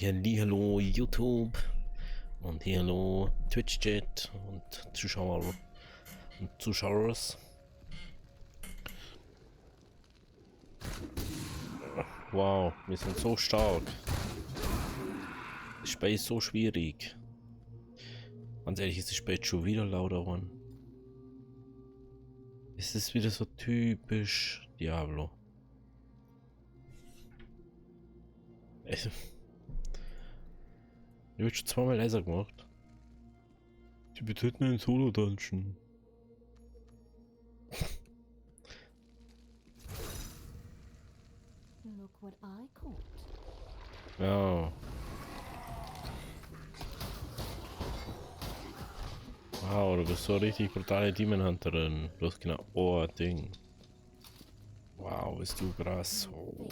Hallo YouTube und hallo Twitch-Chat und Zuschauer und Zuschauers. Wow, wir sind so stark. Das Spiel ist so schwierig. Ganz ehrlich, ist das Spiel jetzt schon wieder lauter geworden. Es ist wieder so typisch Diablo. Ich habe schon zweimal leiser gemacht. Die betreten einen Solo-Dungeon. Look what I caught. Ja. Wow, du bist so richtig brutale Demon Hunterin. Du hast genau Ding. Wow, bist du krass. Oh.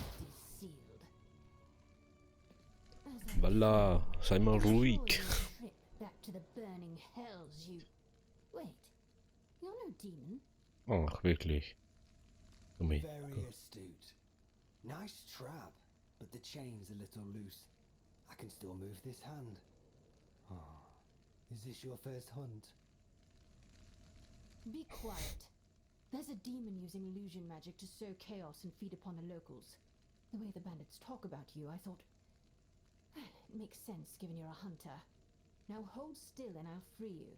Voila, sei mal ruhig. Back to the burning hells, you. Wait, you're no demon. Ach, wirklich. Oh mein Very Gott. astute. Nice trap, but the chain's a little loose. I can still move this hand. Oh, is this your first hunt? Be quiet. There's a demon using illusion magic to sow chaos and feed upon the locals. The way the bandits talk about you, I thought... It makes sense given you're a hunter. Now hold still and I'll free you.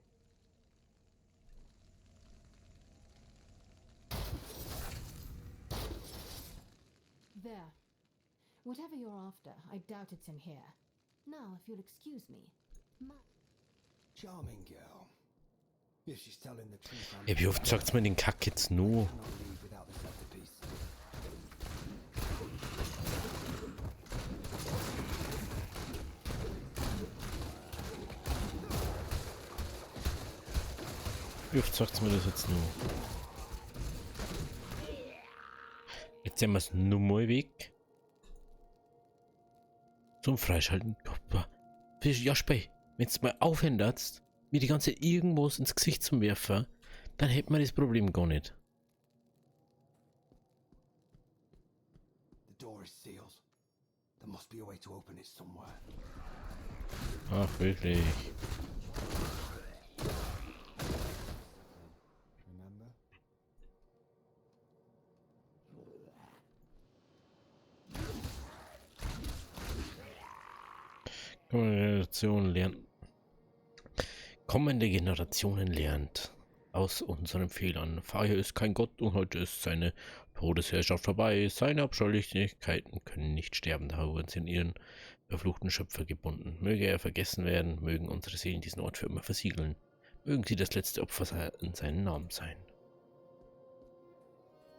There. Whatever you're after, I doubt it's in here. Now, if you'll excuse me. Charming girl. If she's telling the truth, I'm Ja, wie oft sagt's mir den Kack jetzt nur? cannot leave without the centerpiece. Wie oft sagt's mir das jetzt nur? Jetzt sehen wir es nur mal weg. Zum Freischalten. Jasper, wenn du mal aufhänderst, mir die ganze irgendwas ins Gesicht zum Werfen, dann hätten wir das Problem gar nicht. The door is sealed. There must be a way to open it somewhere. Ach, wirklich. Remember? Kommende Generationen lernt aus unseren Fehlern. Feuer ist kein Gott und heute ist seine Todesherrschaft vorbei. Seine Abscheulichkeiten können nicht sterben, daher sind ihren verfluchten Schöpfer gebunden. Möge er vergessen werden, mögen unsere Seelen diesen Ort für immer versiegeln. Mögen sie das letzte Opfer in seinen Namen sein.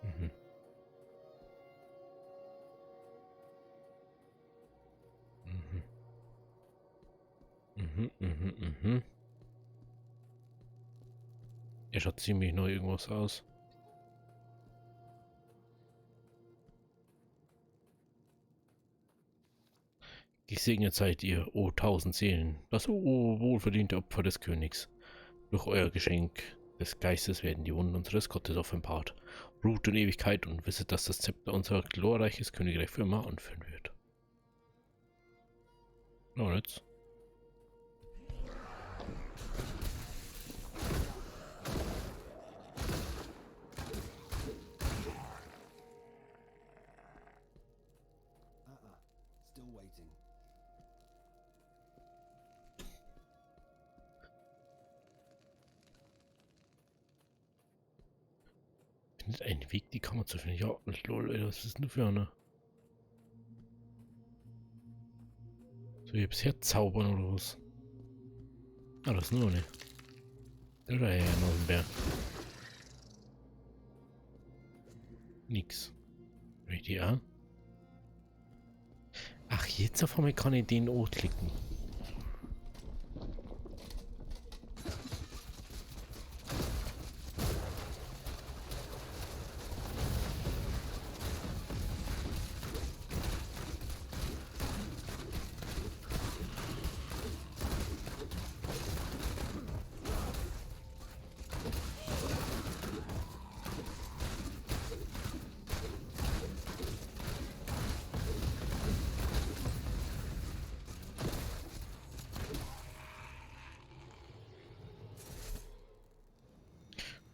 Mhm. Mhm. Mhm. Er schaut ziemlich neu irgendwas aus. Gesegnet seid ihr, o 1000 Seelen, das wohlverdiente Opfer des Königs. Durch euer Geschenk des Geistes werden die Wunden unseres Gottes offenbart. Ruht in Ewigkeit und wisset, dass das Zepter unser glorreiches Königreich für immer anführen wird. Na und jetzt? Still waiting. Findet einen Weg, die Kammer zu finden. Ja, lol, ey, was ist denn für eine? So, jetzt herzaubern oder was? Ah, das ist nur eine. Oder ja, noch ein Bär. Nix. Ready, ja? Ach, jetzt auf einmal kann ich den O klicken.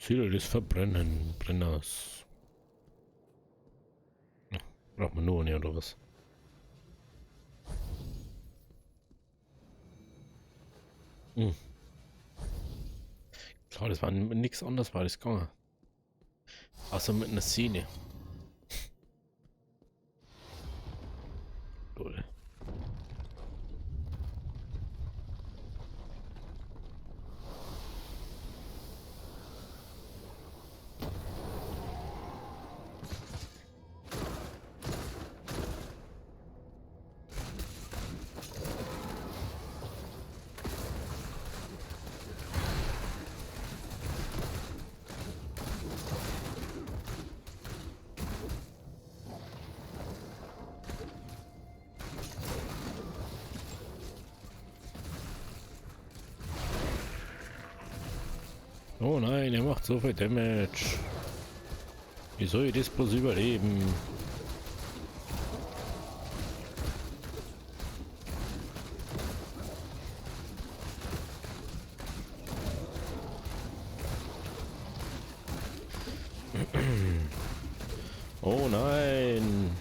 Ziel des Brenners. Ja, braucht man nur, ne, oder was? Hm. Klar, das war nichts anderes, war das gegangen. Außer mit einer Szene. Lol. Oh nein, er macht so viel Damage. Wie soll ich das bloß überleben? Oh nein!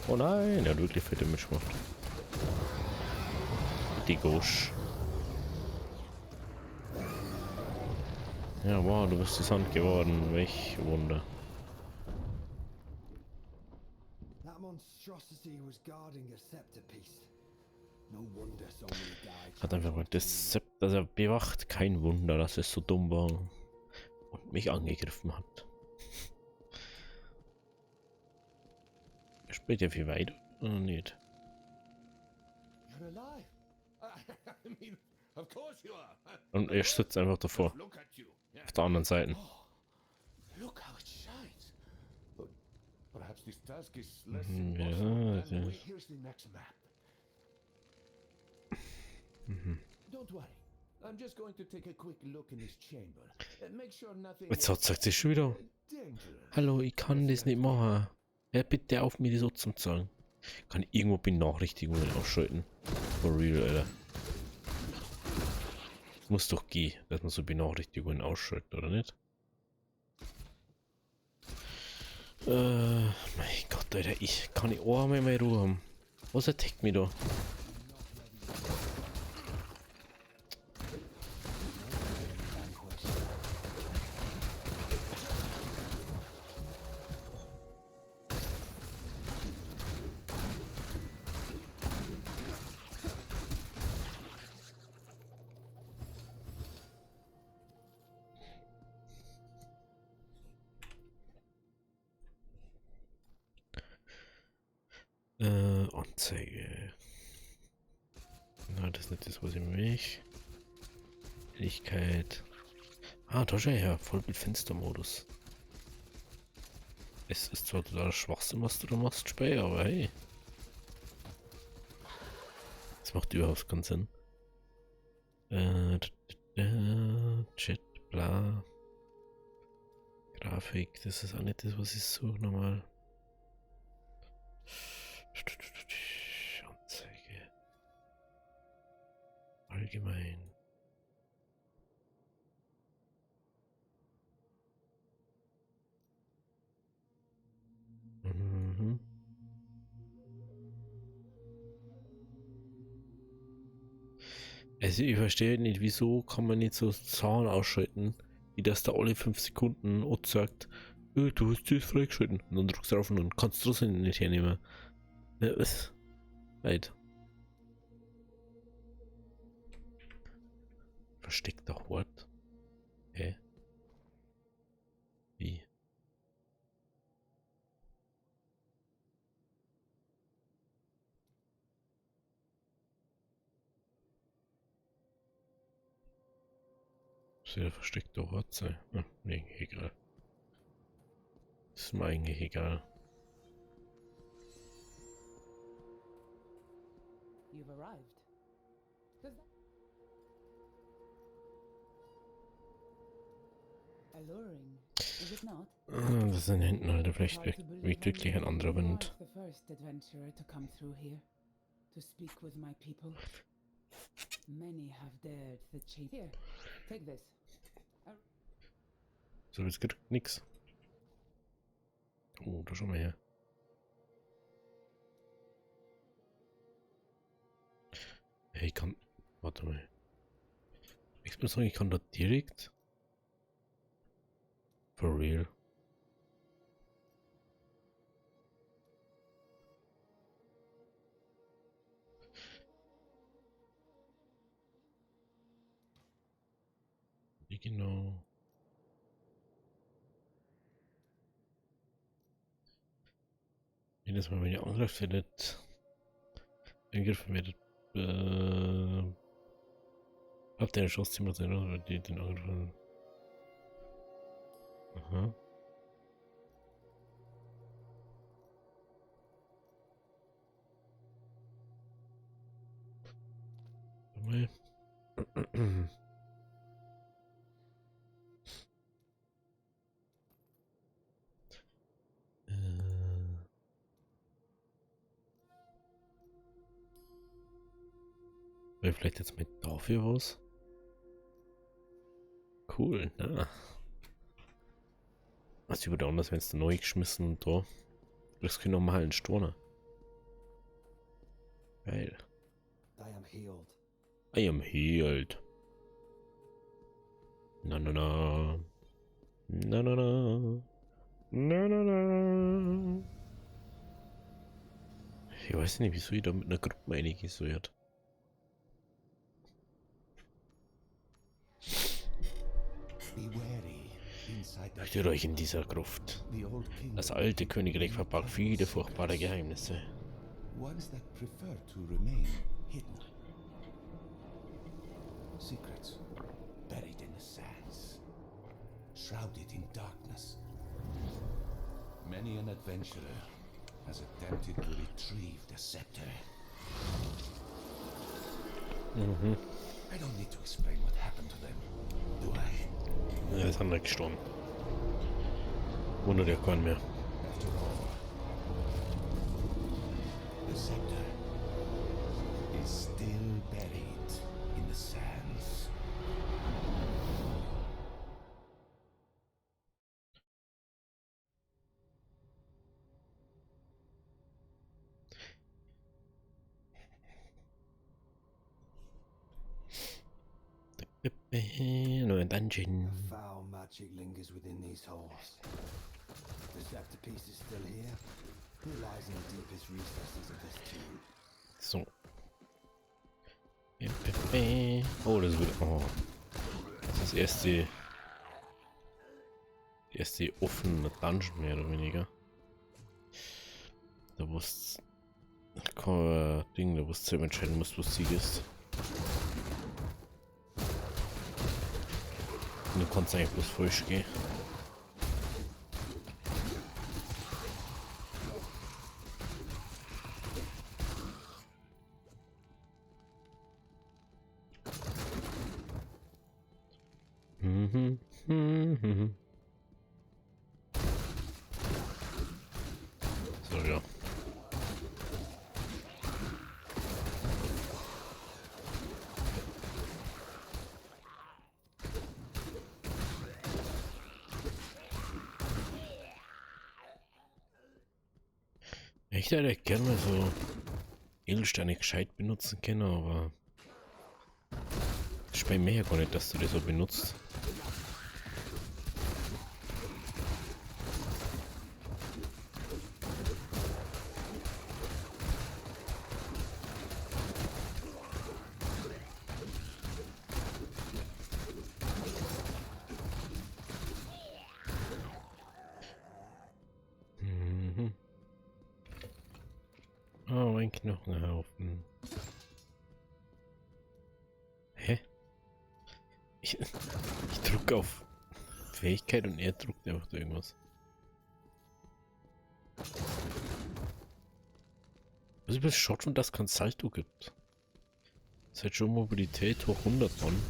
Oh nein! Er hat wirklich viel Damage gemacht. Die Gosch. Ja, wow, du bist die Sand geworden. Welch Wunder. That monstrosity was guarding a scepter piece. No wonder so many died. Hat einfach mal das Zepter, das er bewacht. Kein Wunder, dass es so dumm war und mich angegriffen hat. Er spielt ja viel weiter, oder nicht? You're alive. I mean, of course you are. Und er sitzt einfach davor, Just look at you. Yeah. auf der anderen Seite. Oh, look how it shines. But perhaps this task is less Mhm, impossible ja, than das- wait, here's the next map. Don't worry. I'm just going to take a quick look in this chamber and make sure nothing Jetzt sagt sie schon wieder. dangerous. Hallo, ich kann das nicht machen. Hör bitte auf, mir das so zu sagen. Kann ich irgendwo Benachrichtigungen ausschalten. For real, Alter. Muss doch gehen, dass man so Benachrichtigungen ausschaltet, oder nicht? Mein Gott, Alter, ich kann nicht einmal mehr Ruhe haben. Was attackt mich da? Anzeige. Na, das ist nicht das, was ich möchte. Helligkeit. Ah, da schau her, voll mit Fenstermodus. Es ist zwar total Schwachsinn, was du da machst, Spey, aber hey. Das macht überhaupt keinen Sinn. Chat, bla. Grafik, das ist auch nicht das, was ich suche normal. Anzeige. Allgemein. Mhm. Also ich verstehe nicht, wieso kann man nicht so Zahlen ausschalten, wie das da alle 5 Sekunden sagt, du hast das freigeschalten. Und dann drückst du drauf und dann kannst du das nicht hernehmen. Ja, was? Weit. Versteckter Hort? Hä? Wie? Soll der versteckte Hort sein? Hm, nee, egal. Ist mir eigentlich egal. You've arrived. Does that... Alluring, is it not? Ah, das sind hinten, Alter. Vielleicht Hard to believe weht wirklich ein anderer you Wind. aren't the first adventurer to come through here to speak with my people. Many have dared the change. Here, take this. So, jetzt geht nix. Oh, da schon mal her. Hey, ich kann. Warte mal. Ich muss sagen, ich kann da direkt. For real. Wie genau? Jedes Mal, wenn ihr angreift, werdet. Angriffen werdet. Habt ihr eine Chance, 10% oder die den Angriff. Aha. Mal. Vielleicht jetzt mit dafür was? Cool, na. Was über anders, wenn es da neu geschmissen und da. Das können normal einen Storner. Geil. I am healed. I am healed. Na na na. Na na na. Na na na. Ich weiß nicht, wieso ich da mit einer Gruppe eingesäuert. Fürchtet euch in dieser Gruft. Das alte Königreich verbarg viele furchtbare Geheimnisse. Ones that prefer to remain hidden. Secrets buried in the sands, shrouded in darkness. Many an adventurer has attempted to retrieve the scepter. I don't need to explain what happened to them, do I? Ja, ist andere gestorben. Wundert ja keinen mehr. After all, the scepter is still buried in the sands. Neue Dungeon. Foul magic lingers within these halls. The scepter piece is still here. It lies in the deepest recesses of this tomb. So. Oh, das wird. Oh. Das ist erst die offene Dungeon, mehr oder weniger. Da wusst. Ding, da wusst du entscheiden musst, was Sieg ist. Und du kannst eigentlich bloß falsch gehen. So, ja. Ich hätte gerne mal so Edelsteine gescheit benutzen können, aber ist bei mir ja gar nicht, dass du das so benutzt. Oh, ein Knochenhaufen. Hä? Ich drücke auf Fähigkeit und er drückt einfach da irgendwas. Was über das schaut schon, dass kein Salto gibt. Das hat schon Mobilität hoch 100 Mann.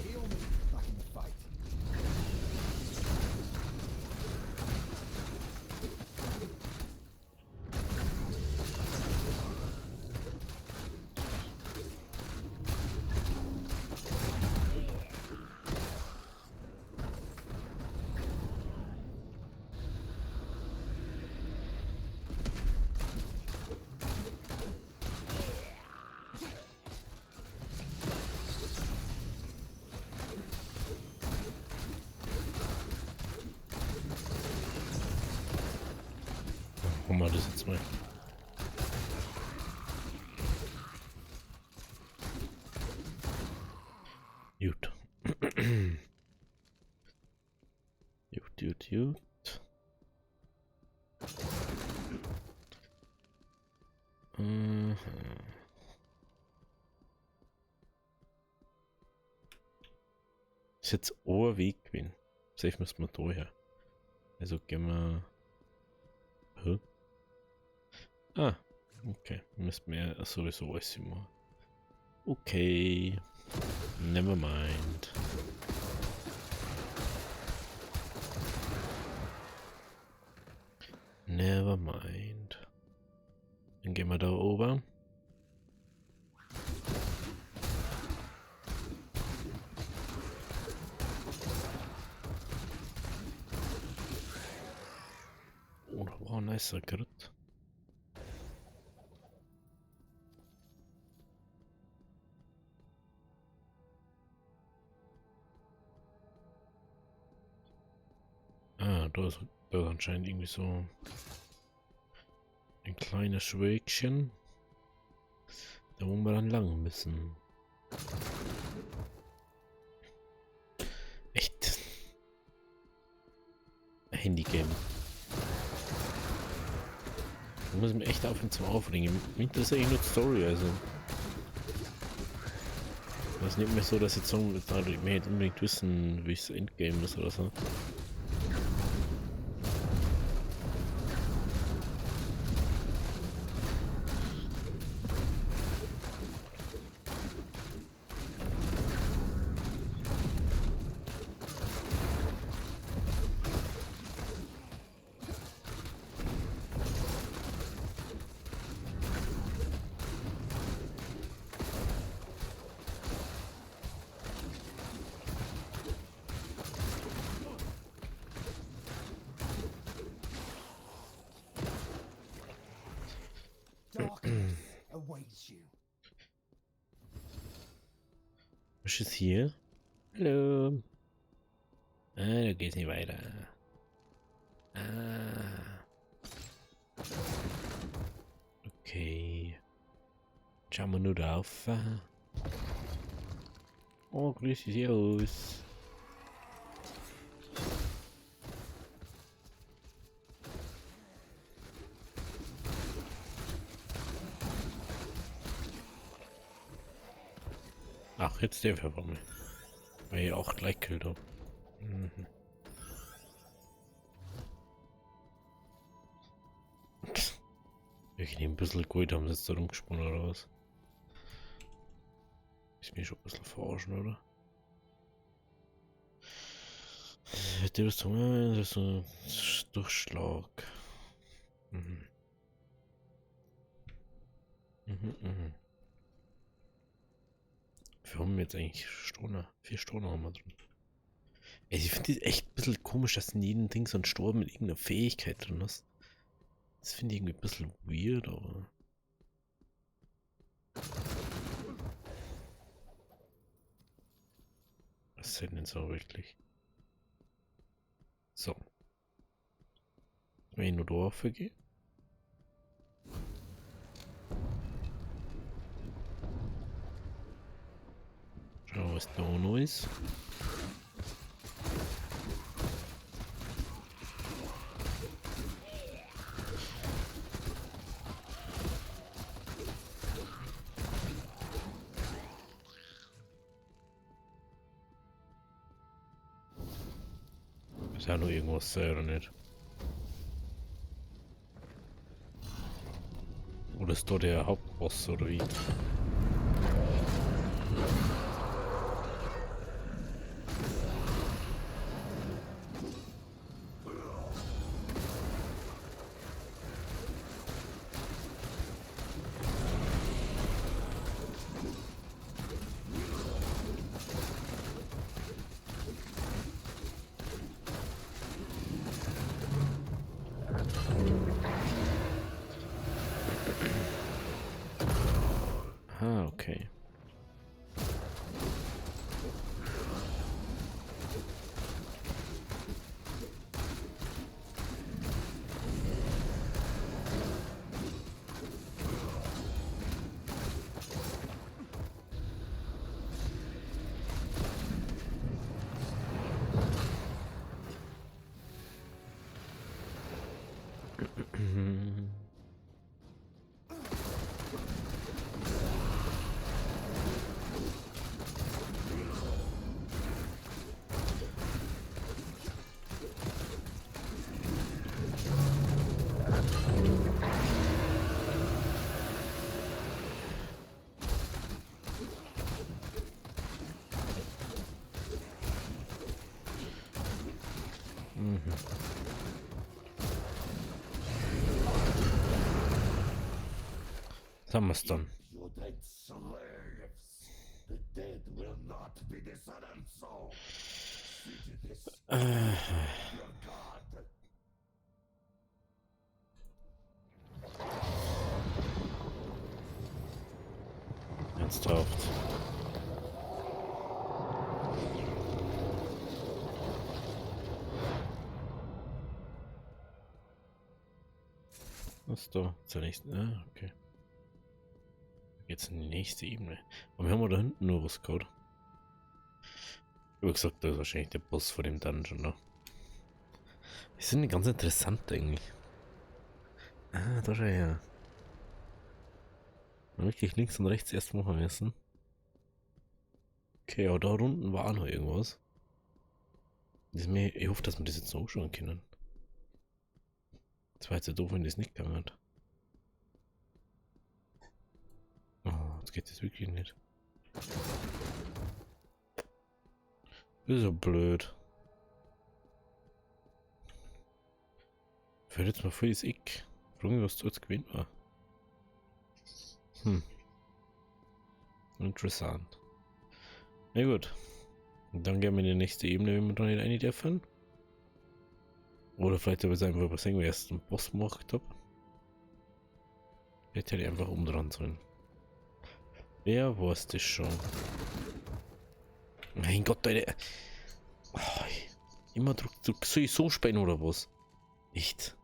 Heal me back in the fight. machen wir das jetzt mal. Gut. Gut. Mhm. Ist jetzt ein Weg gewesen. Safe müssen wir da her. Also gehen wir. Hä? Ah, okay. Müssen wir ja sowieso alles machen. Okay. Never mind. Never mind. Dann gehen wir da oben. Oh, da war ein nicer Grit. Ah, da ist anscheinend irgendwie so ein kleines Wegchen, da wo wir dann lang müssen. Echt. Handygame. Da muss ich mich echt auf und zu aufregen. Das ist eigentlich nur die Story, also. Das ist nicht mehr so, dass ich sagen würde, ich möchte unbedingt wissen, wie es Endgame ist oder so. Darkness awaits you. Was ist hier? Hallo. Ah, da geht's nicht weiter. Ah. Okay. Schauen wir nur drauf. Oh, grüß dich aus. Ach, jetzt der Verwammel. Weil ich auch gleich killt habe. Mhm. Ich nehme ein bisschen Gold, haben sie jetzt da rumgesponnen oder was? Ist mir schon ein bisschen verarschen, oder? Der ist so, das ist so ein Durchschlag. Mhm. Mhm. Wir haben jetzt eigentlich Stoner. 4 Stoner haben wir drin. Ey, ich finde das echt ein bisschen komisch, dass in jedem Ding so ein Sturm mit irgendeiner Fähigkeit drin ist. Das finde ich irgendwie ein bisschen weird, aber. Was ist denn so wirklich? So. Wenn ich nur da gehe. Schauen, was da noch ist. Ist ja noch irgendwas sein, oder nicht? Oder ist da der Hauptboss, oder wie? Ah, okay. haben wir es dann. You dead slaves! The dead will not be dishonored so! See to this, your god! Ernsthaft. Was ist da? Zur nächsten. Ah, okay. Jetzt in die nächste Ebene. Warum haben wir da hinten nur was gehört? Ich habe gesagt, das ist wahrscheinlich der Boss vor dem Dungeon, ne? Die sind ganz interessant eigentlich. Ah, da schau her. Wirklich links und rechts erst machen müssen. Okay, aber da unten war auch noch irgendwas. Das ist mir, ich hoffe, dass wir das jetzt noch anschauen können. Das war jetzt ja doof, wenn das nicht gegangen hat. Oh, jetzt geht das wirklich nicht. Das ist ja blöd. Fällt jetzt mal voll das Eck. Frag mich, was du jetzt gewinnt war. Interessant. Na gut. Und dann gehen wir in die nächste Ebene, wenn wir da nicht rein dürfen. Oder vielleicht habe ich einfach übersehen, wie ich erst einen Boss gemacht habe. Hätte ich einfach umdrehen sollen. Wer weiß das schon? Mein Gott, Alter. Oh, immer drück soll ich so spielen oder was? Echt?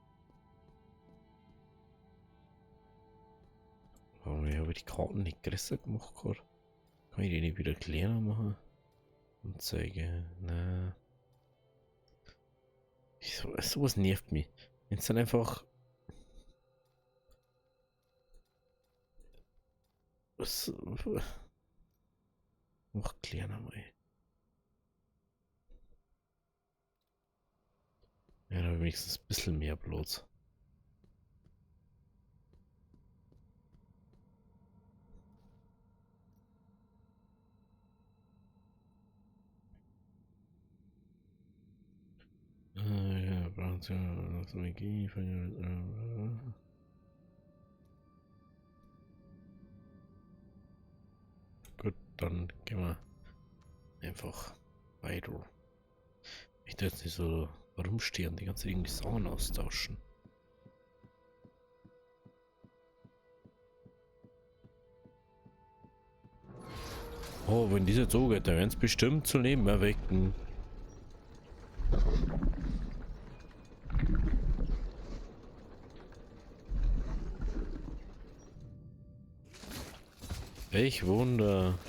Warum habe ich die Karten nicht größer gemacht gerade? Kann ich die nicht wieder kleiner machen? Anzeige, na. Sowas nervt mich. Wenn es dann einfach. Was. Noch kleiner mal. Ja, da wenigstens ein bisschen mehr Platz. Ja, braucht ja noch so Magie. Gut, dann gehen wir einfach weiter. Ich darf jetzt nicht so rumstehen, die ganze Zeit irgendwie Sachen austauschen. Oh, wenn dieser so geht, dann werden es bestimmt zu Leben erwecken. Welch Wunder.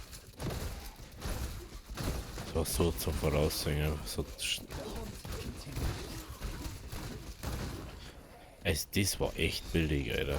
Das war so zum Voraussehen. So das war echt billig, Alter.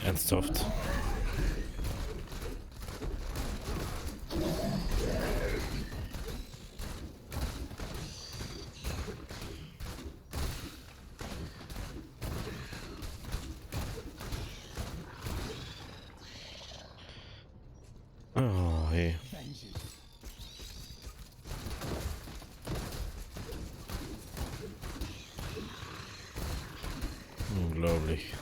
Ernsthaft. Oh, hey. Unglaublich.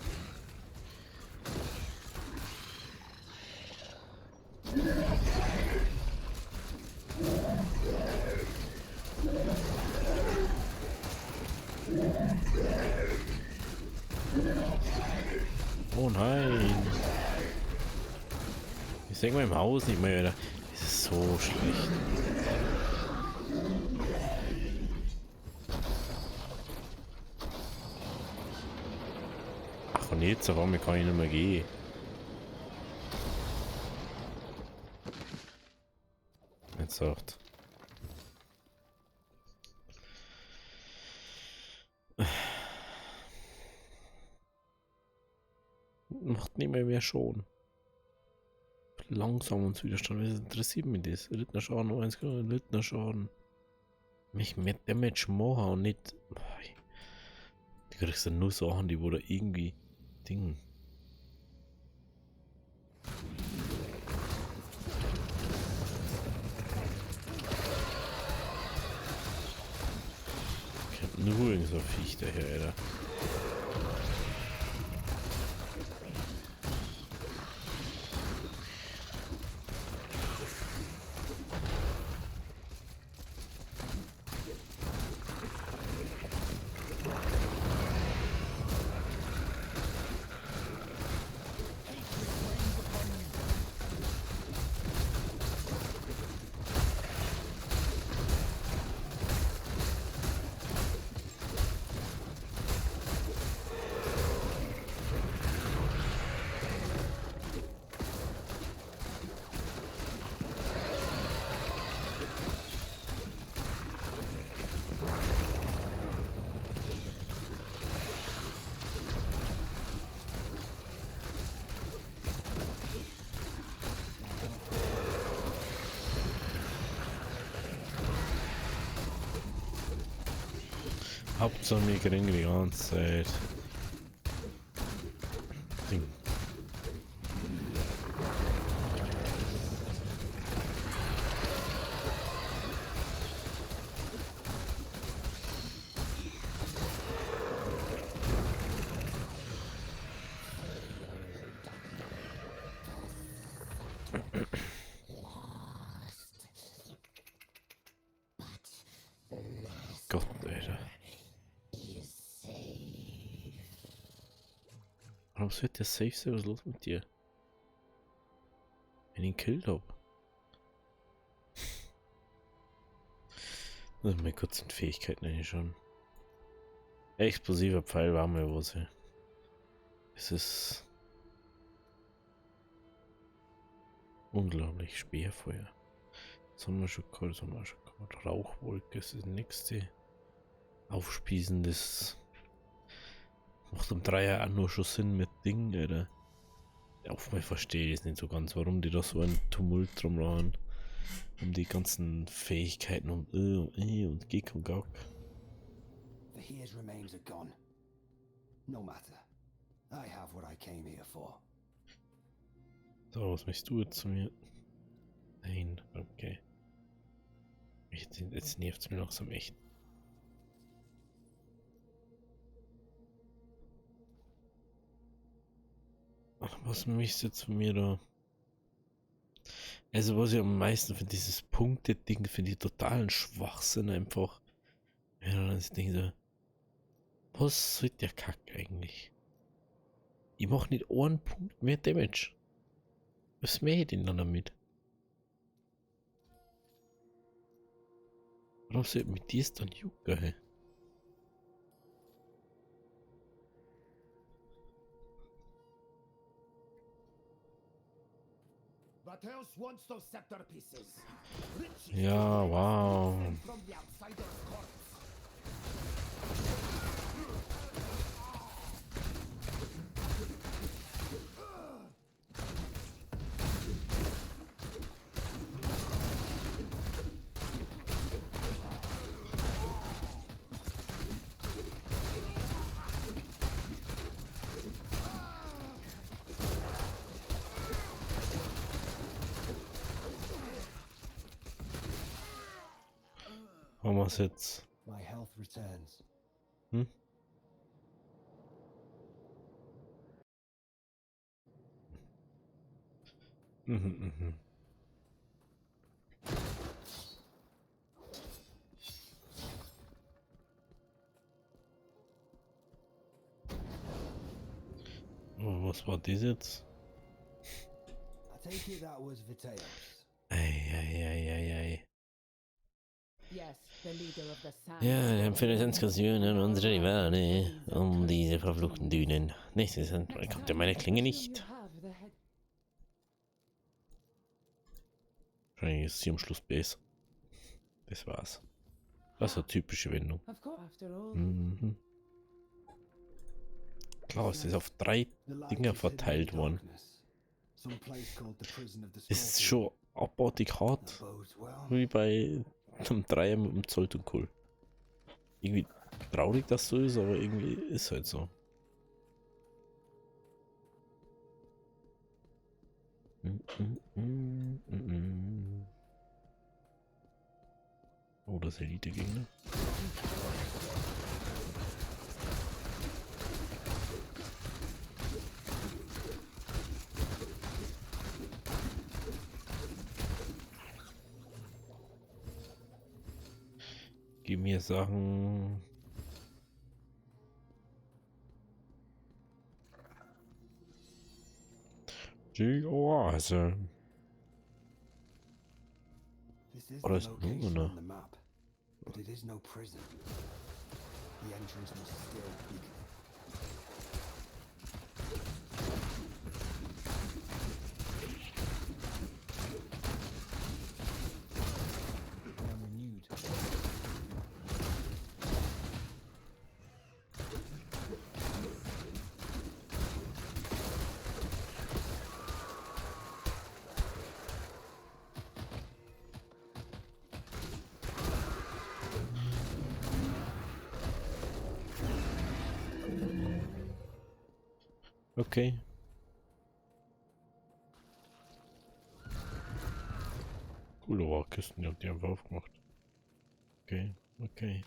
Oh nein. Ich denke mal im Haus nicht mehr, Alter. Das ist so schlecht. Ach, und jetzt auf einmal kann ich nicht mehr gehen. Jetzt sagt. Macht nicht mehr schon. langsam uns Widerstand. Was interessiert mich das? Ritterschaden, 1 Ritterschaden. Mich mehr Damage machen und nicht. Du kriegst dann nur Sachen, die wo da irgendwie Ding. Ich hab nur irgend so ein Viech daher, Alter. Hauptsache mir kriegen die ganze Zeit. Ding. Gott, Alter. Warum wird der safe sein? Was ist los mit dir? Wenn ich ihn killt hab. Das ist mal kurz in Fähigkeiten eigentlich schon. Explosiver Pfeil war mir was. Es ist unglaublich Speerfeuer. Das haben wir schon gehabt, Rauchwolke ist das nächste. Aufspießendes. Macht am Dreier auch nur schon Sinn mit Ding, Alter. Auf mal verstehe ich es nicht so ganz, warum die da so einen Tumult drum machen. Um die ganzen Fähigkeiten und Gick und Gauk. The here's remains are gone. No matter. I have what I came here for. So, was möchtest du jetzt zu mir? Nein, okay. Jetzt nervt es mir langsam echt. Ach, was möchtest du zu mir da? Also was ich am meisten für dieses Punkte-Ding, finde ich totalen Schwachsinn einfach. Ja, dann denke so, was soll der Kack eigentlich? Ich mache nicht einen Punkt mehr Damage. Was mache ich denn dann damit? Warum sollte mit dir dann jucken, hey? What else wants those scepter pieces? Ja, wow. From the outsider's courts. Machen wir es jetzt. My health returns. Hm? Mhm. Oh, was war das jetzt? I take it that was Viteos. Ei. Yes, the leader of the Sand. Ja, wir haben für die Diskussionen unsere Rivale um diese verfluchten Dünen. Nächstes kommt ja meine Klinge nicht. Wahrscheinlich ist sie am Schluss besser. Das war's. Das ist eine typische Wendung. Of course, after all. Mhm. Klar, es ist auf 3 The light Dinger is hidden in verteilt worden. darkness. Some place called the prison of the Es ist Scorpion. schon abartig hart. That bodes well. Wie bei einem Dreier mit dem Zoltunkul. Irgendwie traurig, dass so ist, aber irgendwie ist halt so. Oh, das ist Elite-Gegner. Gib mir Sachen. Die Oase. This is Oh, the das ist location nur on the map, but it is no prison. The entrance must still be. Renewed. Okay. Coole Kisten, die habt ihr einfach aufgemacht. Okay, okay.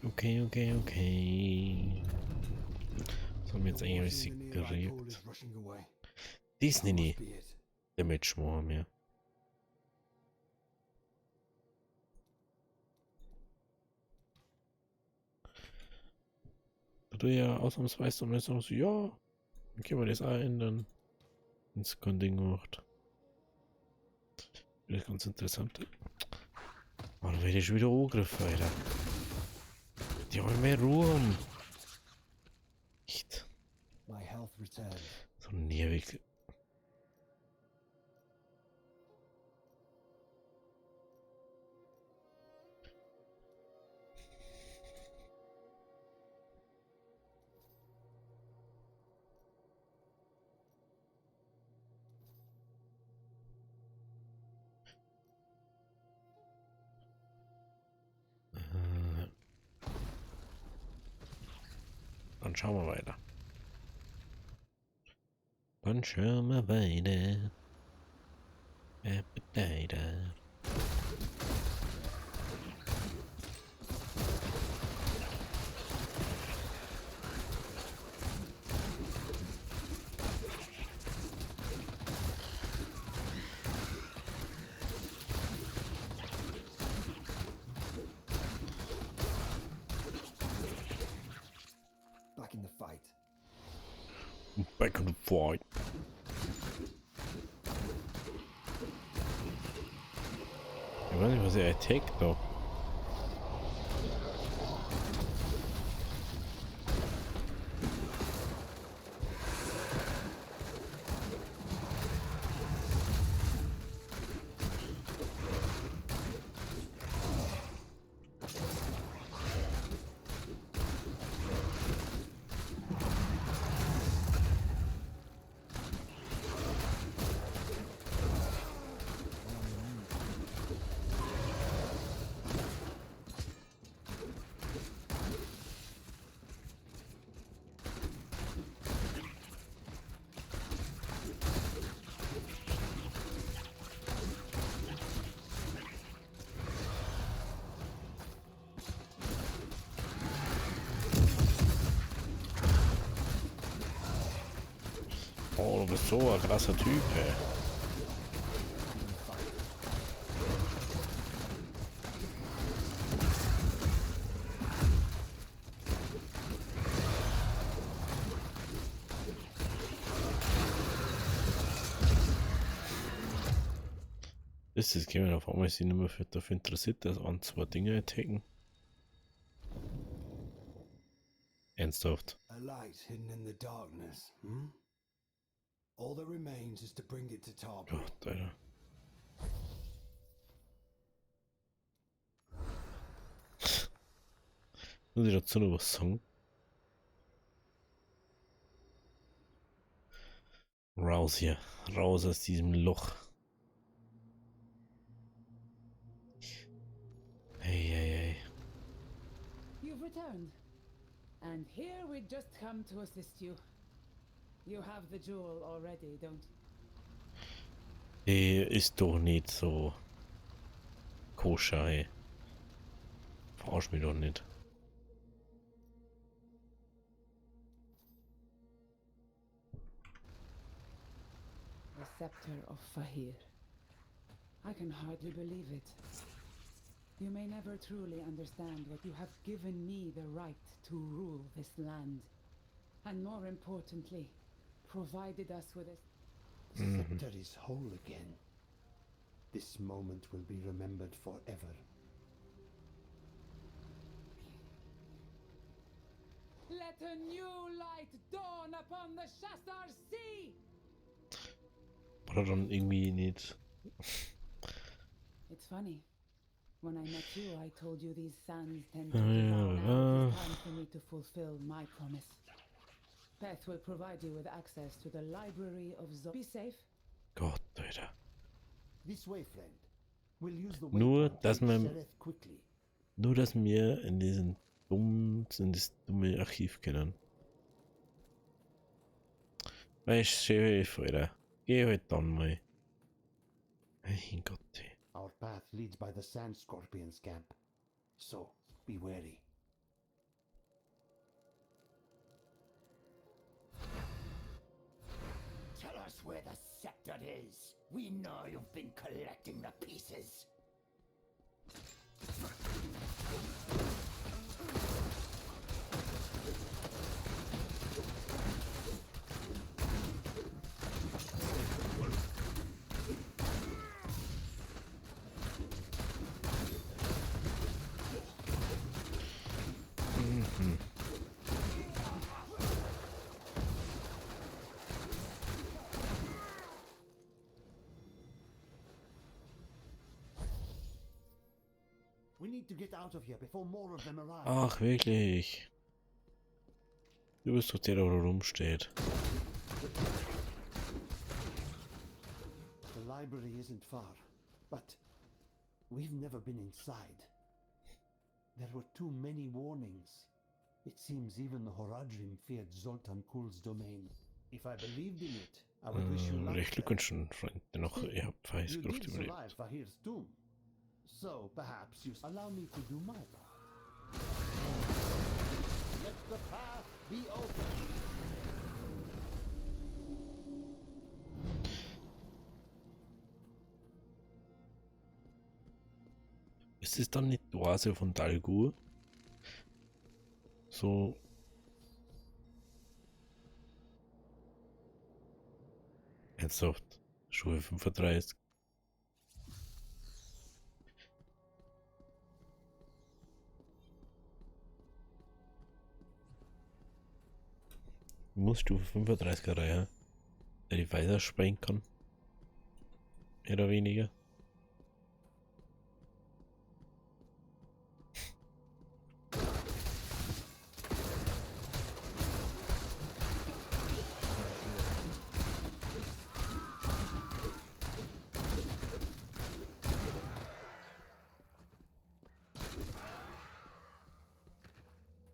Okay, okay, okay. Was haben wir jetzt eigentlich alles gekriegt? Die ist nie Damage more mehr. Da du ja ausnahmsweise und jetzt auch so, ja, dann gehen wir das ein, dann ins Ding gemacht. Das ist ganz interessant. Oh, dann werde ich schon wieder angegriffen, Alter. Die wollen mehr Ruhe. Echt. My health returned. So nervig. Dann schauen wir weiter. Dann schauen wir weiter. Weiter. Back in the fight. Back on the fight. Ich weiß nicht, was er attackt da. Oh, du bist so ein krasser Typ, ey. Ist das Game auf einmal sich nicht mehr dafür interessiert, dass an zwei Dinge attacken? Ernsthaft. A light hidden in the darkness, hmm? All that remains is to bring it to Tarbury. Gott, Alter. Muss ich dazu noch was sagen? Raus hier. Raus aus diesem Loch. Hey, hey, hey. You've returned. And here we just come to assist you. You have the jewel already, don't you? Der ist doch nicht so koscher, ey. Verarsch mich doch nicht. The scepter of Fahir. I can hardly believe it. You may never truly understand what you have given me the right to rule this land. And more importantly, provided us with a... The scepter is whole again. This moment will be remembered forever. Let a new light dawn upon the Shastar Sea! War dann irgendwie nicht. It's funny. When I met you, I told you these sands tend to give out. Now it is time for me to fulfill my promise. Beth will provide you with access to the library of Be safe. Gott, Alter. This way, friend. We'll use the Nur, waypoint dass to man- Sereth quickly. Nur, dass wir in das dumme Archiv können. Weißt du, Chef, Alter. Geh halt dann mal. Mein Gott, ey. Our path leads by the Sand Scorpion's camp. So, be wary. Tell us where the scepter is. We know you've been collecting the pieces. We need to get out of here before more of them arrive. Ach, wirklich. Du bist doch der, der da rumsteht. The library isn't far, but we've never been inside. There were too many warnings. It seems even the Horadrim feared Zoltan Kul's domain. If I believed in it, I would wish you luck. Recht there. Glückwünschen, Freund. Dennoch, ihr habt You Feißgruft did überlebt. survive Fahir's tomb. So perhaps you allow me to do my part. Let the path be open. Ist es dann nicht die Oase von Dalgur? So. Ernsthaft. Schuhe 35. Muss Stufe 35er Reihe, der die weiter sprengen kann. Mehr oder weniger.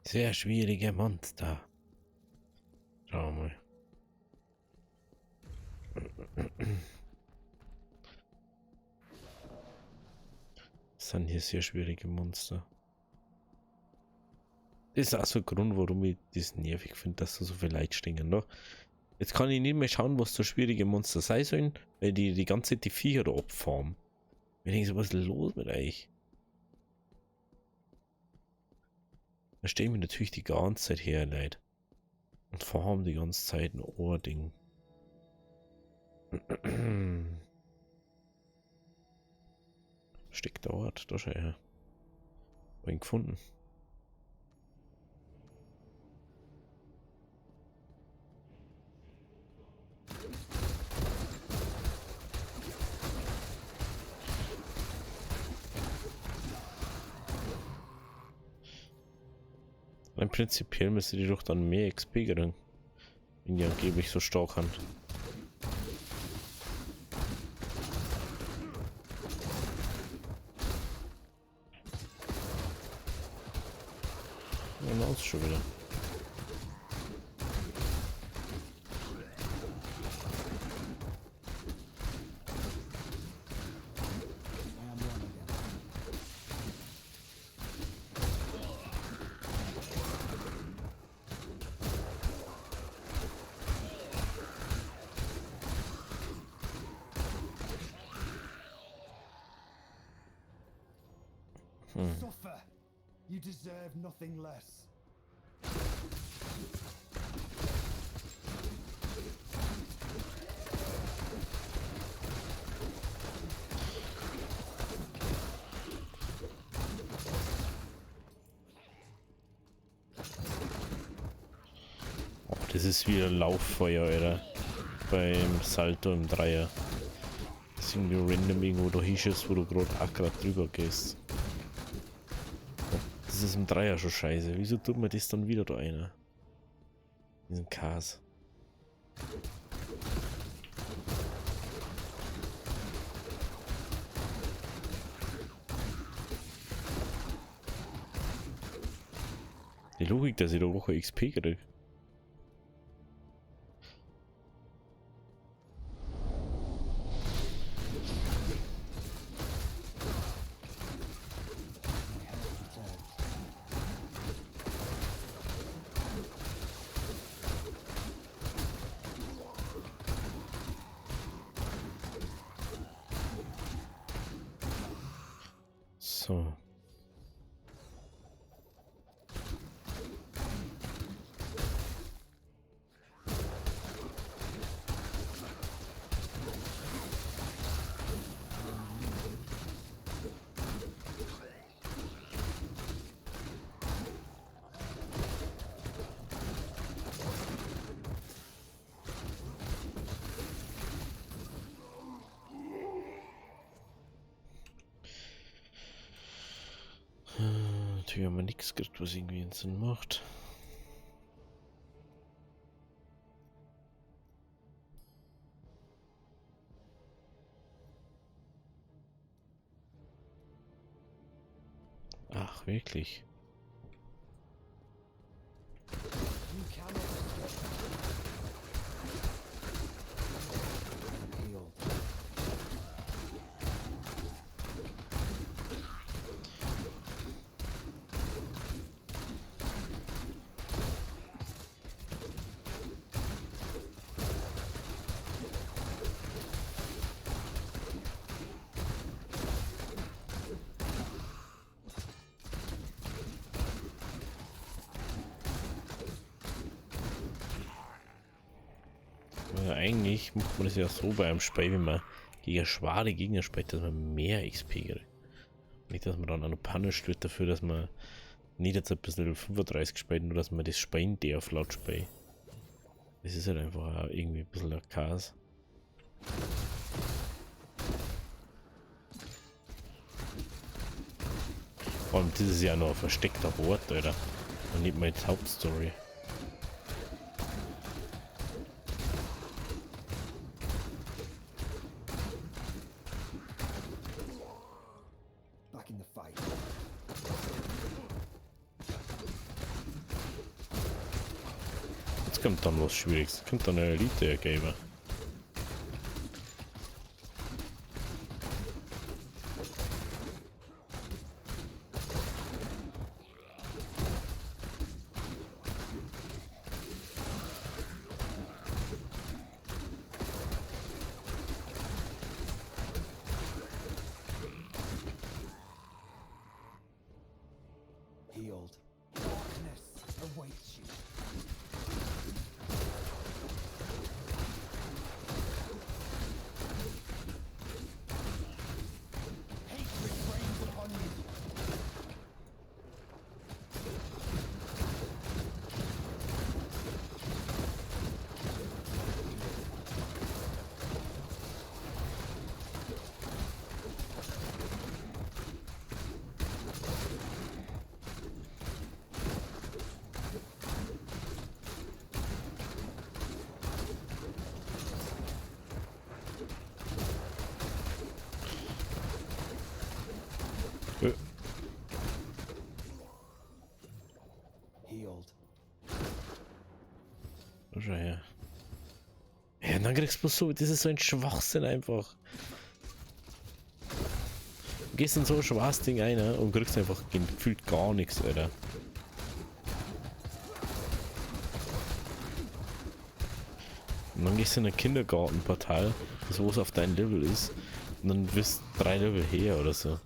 Sehr schwierige Monster. Schauen wir mal. Das sind hier sehr schwierige Monster. Das ist auch so ein Grund, warum ich das nervig finde, dass da so viele Leute stehen. Doch. Jetzt kann ich nicht mehr schauen, was so schwierige Monster sein sollen, weil die ganze Zeit die Viecher da abfarmen. Ich denke so, was ist los mit euch? Da stehen wir natürlich die ganze Zeit her, Leute. Und farmen die ganze Zeit ein Ohrding. Steckt der Ort, da schau her. Hab ihn gefunden. Rein prinzipiell müsste die doch dann mehr XP kriegen. Wenn die angeblich so stark haben. Und aus schon wieder. I am wrong again. Suffer. You deserve nothing less. Oh, das ist wieder Lauffeuer, Alter. Beim Salto im Dreier. Das ist irgendwie random irgendwo da hinschießt, wo du gerade drüber gehst. Das ist im Dreier schon scheiße. Wieso tut mir das dann wieder da einer? Diesen Kas. Die Logik, dass ich da Woche XP krieg. So. Natürlich haben wir nichts gekriegt, was irgendwie einen Sinn macht. Ach, wirklich? You cannot heal. Also eigentlich macht man das ja so bei einem Spiel, wenn man gegen schwere Gegner spielt, dass man mehr XP kriegt. Nicht, dass man dann auch noch punished wird dafür, dass man nicht jetzt ein bisschen Level 35 spielt, nur dass man das Spiel der auf laut spielt. Das ist halt einfach auch irgendwie ein bisschen ein Chaos. Vor allem, das ist ja noch ein versteckter Ort, Alter. Und nicht mal die Hauptstory. Back in the fight. Jetzt kommt dann was Schwieriges. Jetzt kommt dann eine Elite-Gamer. Healed. Darkness awaits you. Hatred reigns upon you. Oder ja. Ja, und dann kriegst du so, das ist so ein Schwachsinn einfach. Du gehst in so ein Schwachsding ein, ne, und kriegst einfach gefühlt gar nichts, Alter. Und dann gehst du in ein Kindergartenportal, das wo es auf dein Level ist, und dann bist du 3 Level her oder so.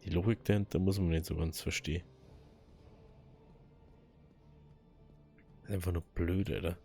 Die Logik dahinter muss man nicht so ganz verstehen. Das ist einfach nur blöd, Alter.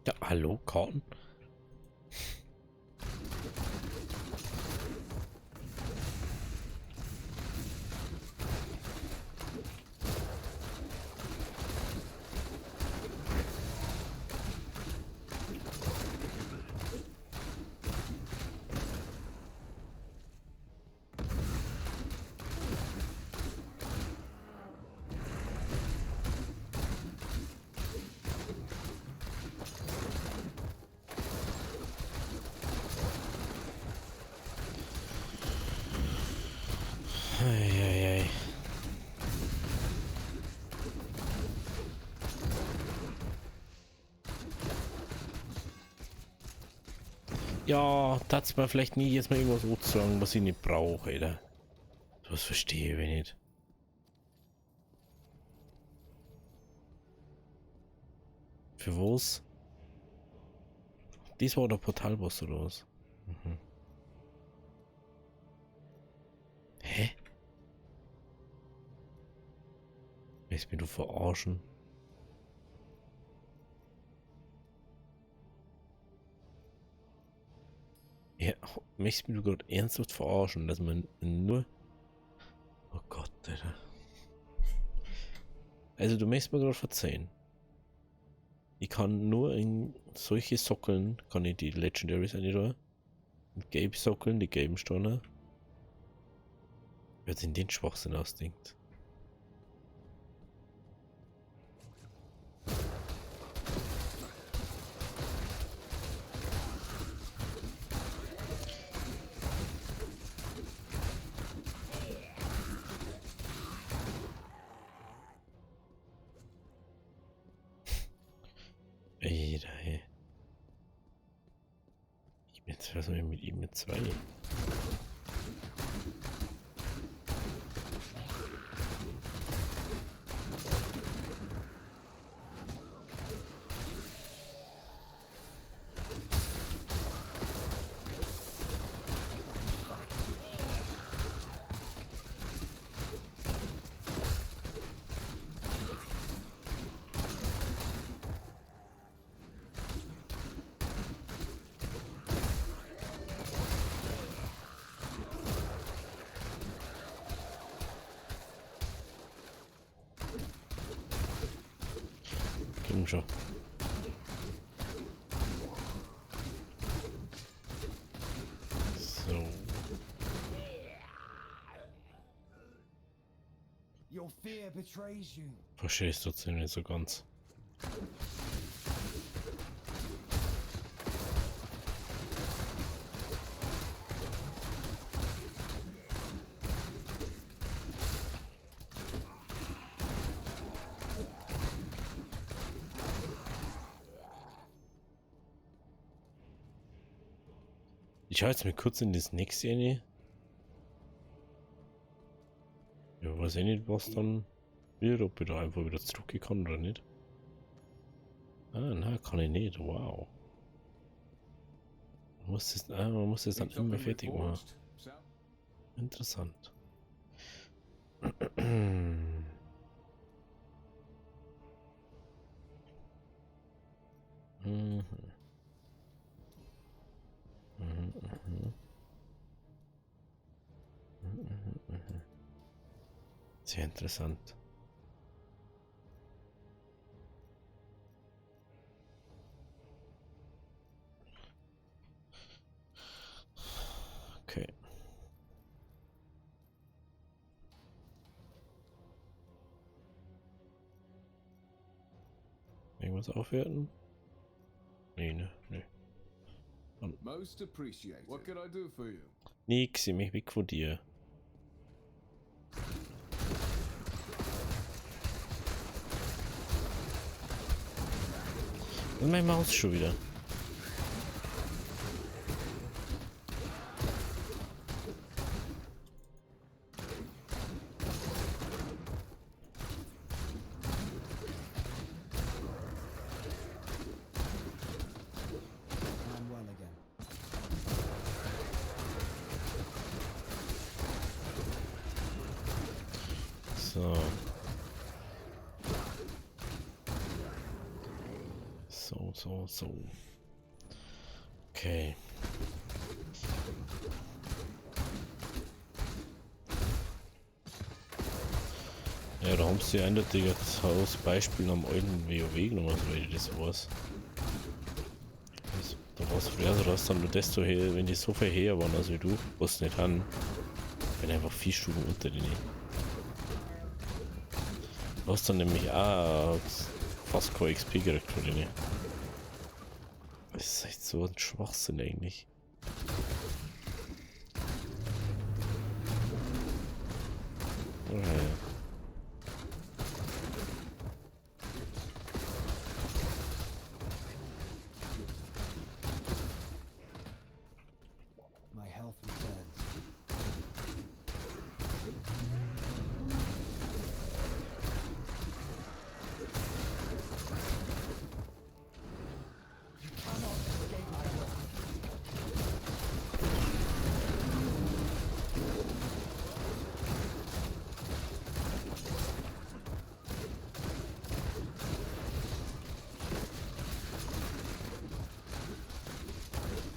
Ja, hallo, Karten? Eieiei. Ja, das war vielleicht nie jetzt mal irgendwas so zu sagen, was ich nicht brauche, Alter. Das verstehe ich nicht. Für was? Dies war der Portalboss oder was? Mhm. Hä? Willst mich du verarschen? Ja, möchtest mich du gerade ernsthaft verarschen, dass man nur... Oh Gott, Alter. Also du möchtest mir gerade verzeihen. Ich kann nur in solche Sockeln, kann ich die Legendaries einräumen. Und gelbe Sockeln, die gelben Steine. Wer sich in den Schwachsinn ausdenkt. Ey, da, hey. Ich bin jetzt, was soll ich mit ihm mit 2? Komm schon. So. Your fear betrays you. Verstehst du trotzdem nicht so ganz. Ich schaue jetzt mal kurz in das nächste rein. Ja, weiß ich nicht, was dann wird, ob ich da einfach wieder zurückgekommen oder nicht. Ah, na, kann ich nicht. Wow. Man muss es dann immer fertig machen. Interessant. Mhm. Mhm, mhm. Mhm. Sehr interessant. Okay. Irgendwas aufwerten? Nee, ne? Nee. Most appreciated. What can I do for you? Nix, ich mich weg von dir. Und meine Maus schon wieder. I'm well again. So. So. Okay. Ja, da haben sie eindeutig jetzt aus Beispiel am alten WoW genommen, soweit ich das weiß. Da war es früher so, dass dann nur desto her, wenn die so viel her waren als wie du, was nicht haben, bin einfach 4 Stufen unter denen. Du hast dann nämlich auch fast kein XP gekriegt von denen. Das ist echt so ein Schwachsinn eigentlich. Okay. My health returns.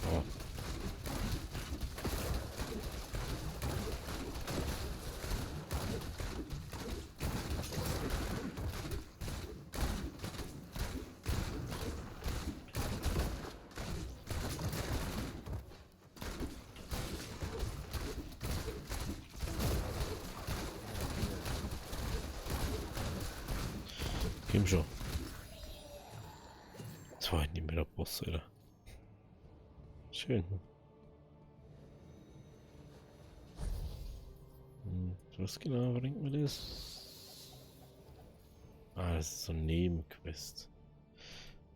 Oh. Komm schon. Das war halt nicht mehr der Boss, Alter. Schön. Was genau bringt mir das? Ah, das ist so ein Nebenquest.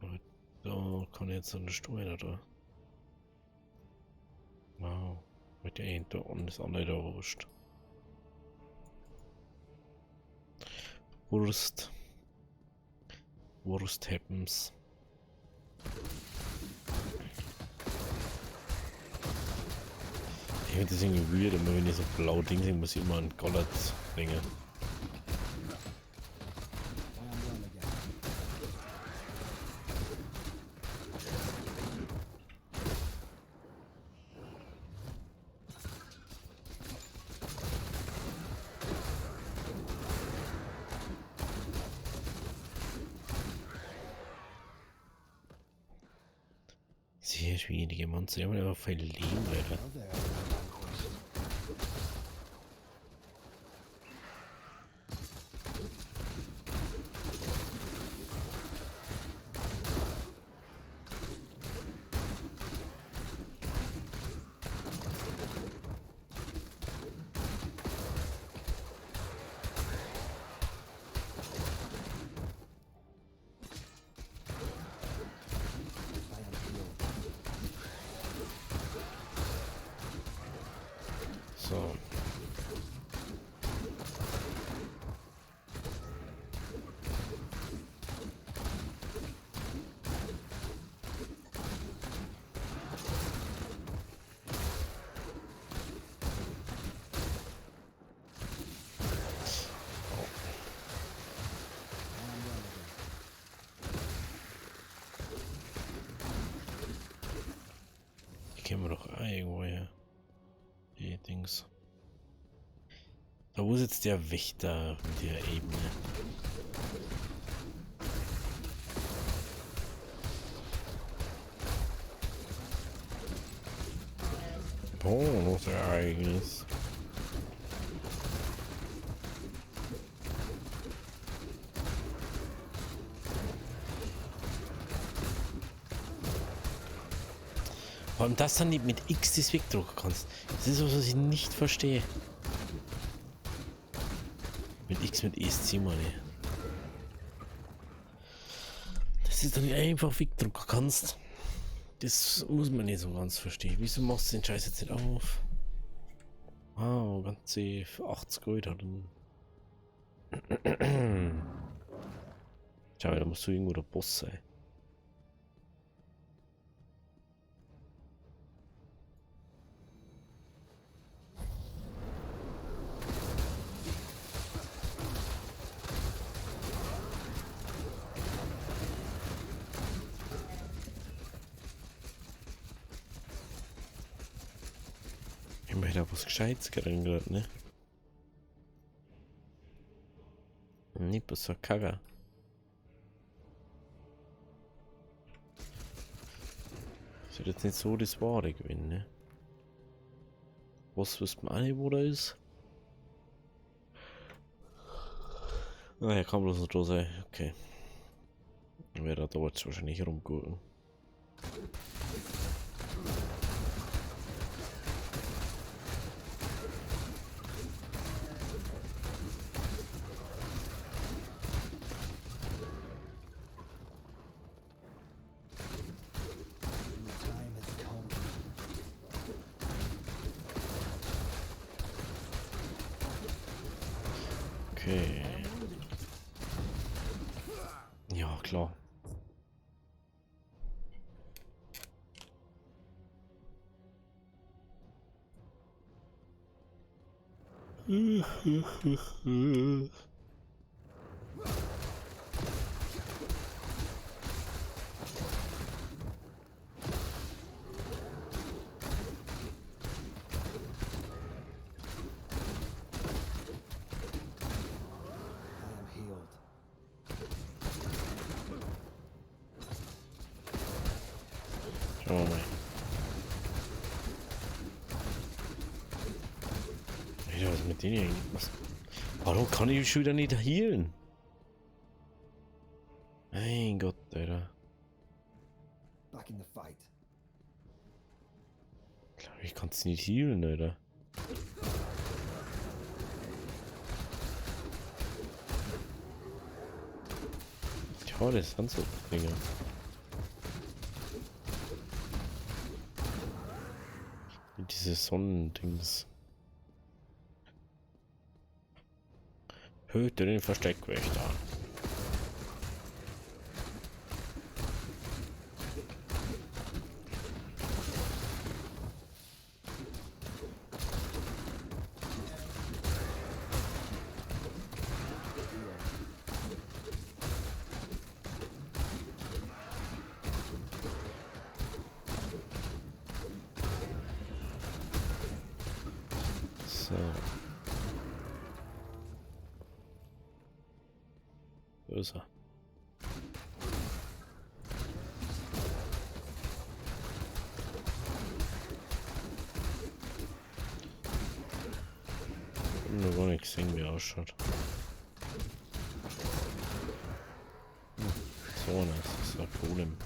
Aber da kann ich jetzt so eine Steuer da. Wow. Mit der einen da und das andere da wurscht. Worst happens. Ich finde das irgendwie weird, immer wenn ich so blau Ding sehe, muss ich immer an Gollert denken. I am well again. Sehr schwierige Monster, die haben einfach viel Leben, Alter. Well, there. I am healed. So. kennen wir doch irgendwo her. Die Dings. Da wo ist jetzt der Wächter in der Ebene? Oh, noch der eigenes. Vor allem das dann nicht mit X das wegdrucken kannst. Das ist was ich nicht verstehe. Mit X mit ESC meine ich. Dass du dann nicht einfach wegdrucken kannst. Das muss man nicht so ganz verstehen. Wieso machst du den Scheiß jetzt nicht auf? Wow, ganze 80 Gold hat Schau, da musst du irgendwo der Boss sein. Ich möchte da was Gescheites gerade, ne? Nicht so Kacke. Das wird jetzt nicht so das Wahre gewinnen, ne? Was wisst man auch nicht, wo der ist? Ah, er kann bloß noch da sein, okay. Dann wird er da jetzt wahrscheinlich rumgucken. Okay. Ja, klar. Schauen wir mal. Ja, was ist mit denen? Was? Warum kann ich schon wieder nicht healen? Mein Gott, Alter. Back in the fight. Klar, ich kann es nicht healen, Alter. Ja, das sind so Dinge. Diese Sonnendings. Hüte den Versteckwächter. So. Wo ist er? Ich hab noch gar nicht gesehen, wie er ausschaut. So, das ist ein Problem.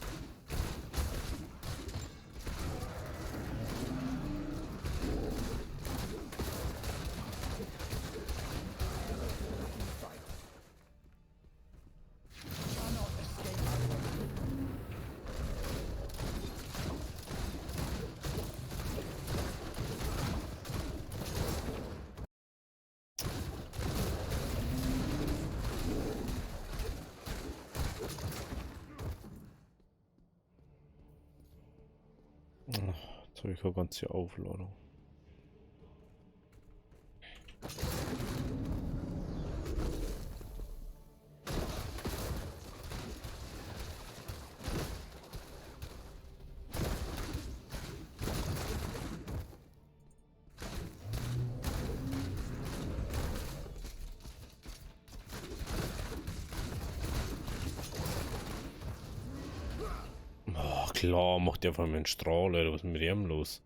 Jetzt habe ich eine ganze Aufladung. klar, macht der auf einmal einen Strahl, oder was ist mit dem los?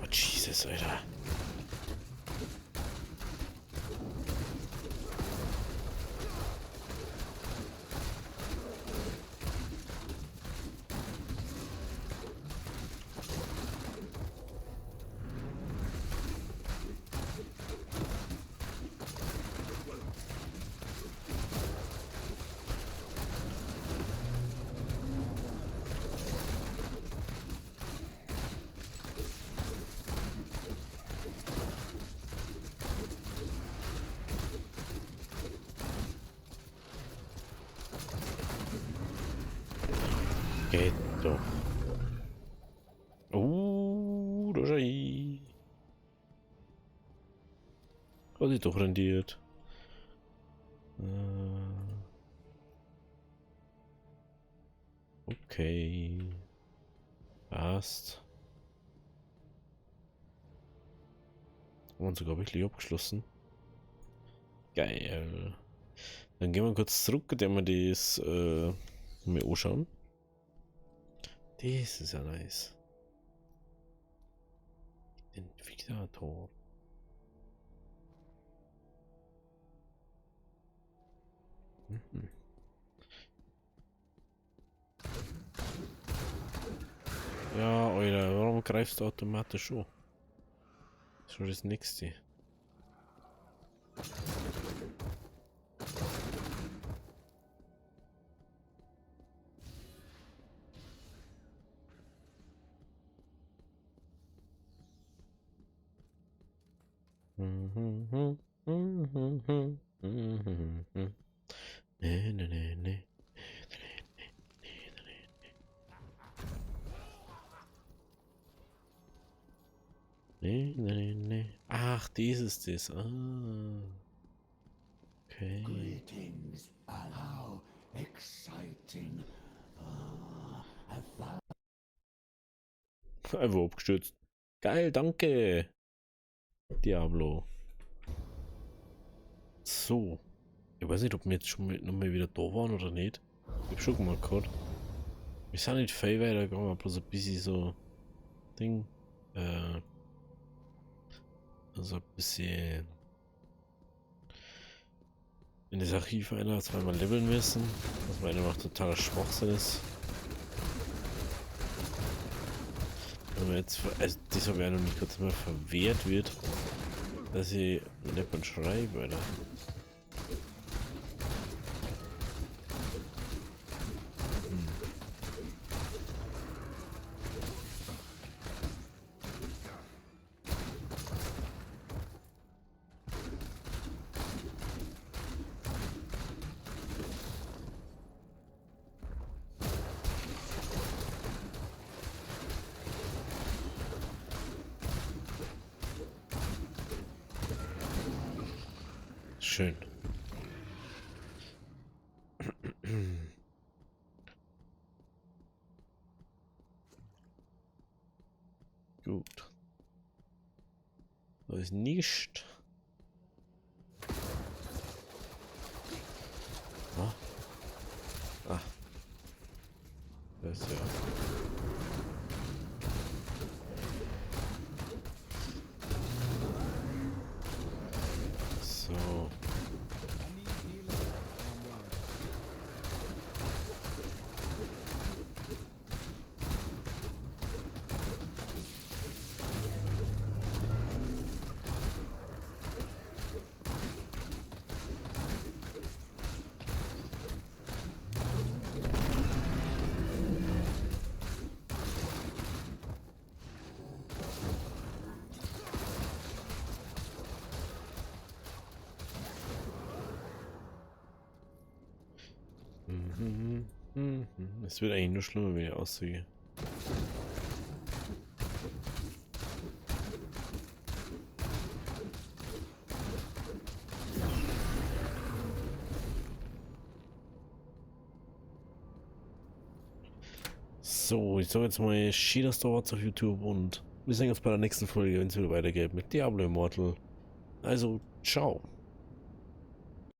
Oh, Jesus, Alter. Geht doch. Da ist er. Hat sich doch rendiert. Okay. Passt. Und sogar wirklich abgeschlossen. Geil. Dann gehen wir kurz zurück, indem wir das mal anschauen. Das ist ja nice. Identifikator. Mhm. Ja, Alter, warum greifst du automatisch an? Das ist schon das nächste. Nee, nee, nee, nee. Nee, nee, nee. Ach, dieses ist das. Ah. Okay. Greetings, and how exciting. Einfach abgestürzt. Geil, danke. Diablo. So. Ich weiß nicht, ob wir jetzt schon nochmal wieder da waren oder nicht. Ich hab schon mal gehört. Wir sind nicht viel weitergegangen, bloß ein bisschen so Ding. Also ein bisschen in das Archiv einer zweimal leveln müssen, was meiner Meinung nach totaler Schwachsinn ist. Wenn man jetzt, also das habe ich auch noch nicht kurz mal verwehrt wird, dass ich nicht mal schreibe, oder? Schön. Gut. Da ist nicht. Ah. Das ist ja. So. Es wird eigentlich nur schlimmer, wenn ich aussehe. So, ich sage jetzt mal Shida Storts auf YouTube und wir sehen uns bei der nächsten Folge, wenn es wieder weitergeht mit Diablo Immortal. Also, ciao.